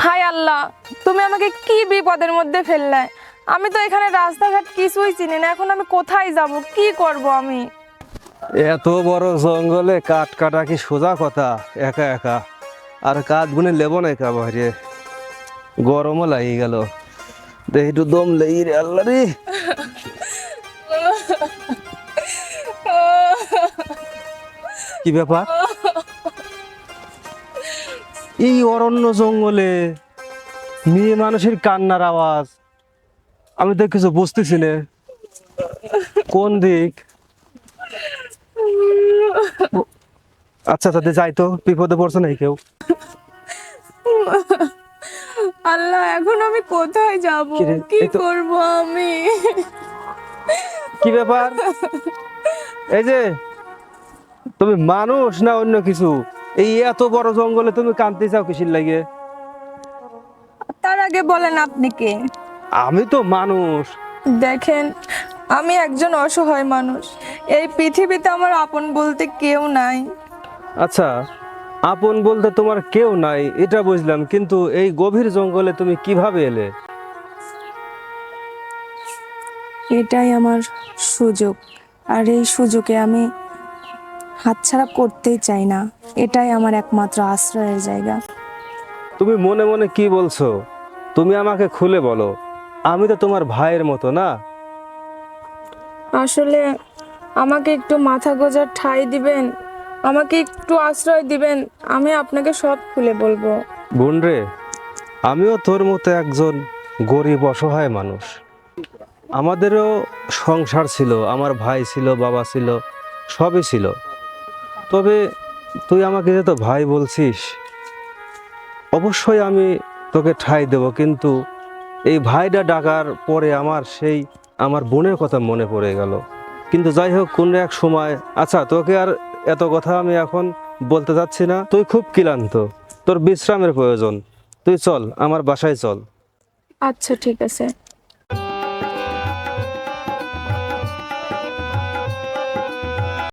হায় আল্লাহ, তুমি আমাকে কি বিপদের মধ্যে ফেললে। আমি তো এখানে রাস্তাঘাট কিছুই চিনি না, এখন আমি কোথায় যাব, কি করব আমি? এত বড় জঙ্গলে কাঠ কাটা কি সোজা কথা? একা একা আর কাঠ গুনে লেবো না একা বাইরে, গরমও লাগিয়ে গেল। দেখি একটু দম লেই রে আল্লাহ রে। কি ব্যাপার? এই অরণ্য জঙ্গলে মেয়ে মানুষের কান্নার আওয়াজ, আমি তো কিছু বুঝতেছি না কোন দিক। আচ্ছা তাদের যাই তো, বিপদে পড়ছে নাই কেউ? আল্লাহ, এখন আমি কোথায় যাব, কি রে, কি এই তো। করব আমি? কি ব্যাপার? এই যে তুমি মানুষ না অন্য কিছু? এই এত বড় জঙ্গলে তুমি কাঁদতে চাও কিসির লাগে? তার আগে বলেন আপনি কে? আমি তো মানুষ। দেখেন, আমি একজন অসহায় মানুষ। এই পৃথিবীতে আমার আপন বলতে কেউ নাই। আচ্ছা, আপন বলতে তোমার কেউ নাই এটা বুঝলাম, কিন্তু এই গভীর জঙ্গলে তুমি কিভাবে এলে? এটাই আমার সুযোগ, আর এই সুযোগে আমি হাতছাড়া করতেই চাই না। এটাই আমার একমাত্র আশ্রয়ের জায়গা। তুমি মনে মনে কি বলছো? তুমি আমাকে খুলে বলো, আমি তো তোমার ভাইয়ের মতো না? আসলে আমাকে একটু মাথা গোঁজার ঠাঁই দিবেন, আমাকে একটু আশ্রয় দিবেন, আমি আপনাকে সব খুলে বলবো। বোন রে, আমিও তোর মতো একজন গরিব অসহায় মানুষ। আমাদেরও সংসার ছিল, আমার ভাই ছিল, বাবা ছিল, সবই ছিল। তবে তুই আমাকে যে তো ভাই বলছিস, অবশ্যই আমি তোকে ঠাঁই দেব, কিন্তু এই ভাইটা ডাকার পরে আমার বোনের কথা মনে পড়ে গেল। কিন্তু যাই হোক, কোন এক সময়। আচ্ছা, তোকে আর এত কথা আমি এখন বলতে যাচ্ছি না। তুই খুব ক্লান্ত, তোর বিশ্রামের প্রয়োজন। তুই চল, আমার বাসায় চল। আচ্ছা, ঠিক আছে।